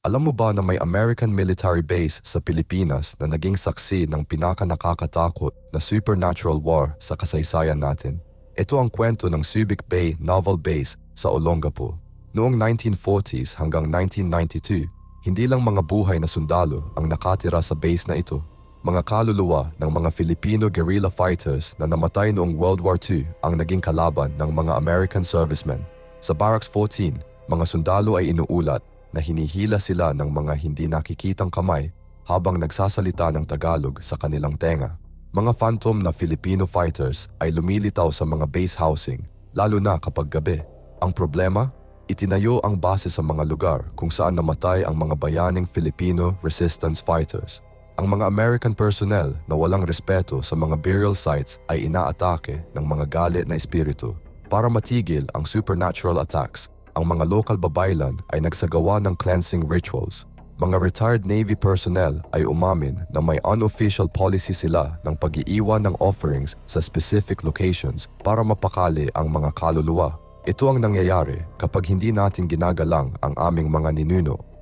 Alam mo ba na may American military base sa Pilipinas na naging saksi ng pinaka-nakakatakot na supernatural war sa kasaysayan natin? Ito ang kwento ng Subic Bay Naval Base sa Olongapo. Noong 1940s hanggang 1992, hindi lang mga buhay na sundalo ang nakatira sa base na ito. Mga kaluluwa ng mga Filipino guerrilla fighters na namatay noong World War II ang naging kalaban ng mga American servicemen. Sa Barracks 14, mga sundalo ay inuulat na hinihila sila ng mga hindi nakikitang kamay habang nagsasalita ng Tagalog sa kanilang tenga. Mga phantom na Filipino fighters ay lumilitaw sa mga base housing, lalo na kapag gabi. Ang problema? Itinayo ang base sa mga lugar kung saan namatay ang mga bayaning Filipino resistance fighters. Ang mga American personnel na walang respeto sa mga burial sites ay inaatake ng mga galit na espiritu. Para matigil ang supernatural attacks, ang mga local babaylan ay nagsagawa ng cleansing rituals. Mga retired Navy personnel ay umamin na may unofficial policy sila ng pag-iiwan ng offerings sa specific locations para mapakali ang mga kaluluwa. Ito ang nangyayari kapag hindi natin ginagalang ang aming mga ninuno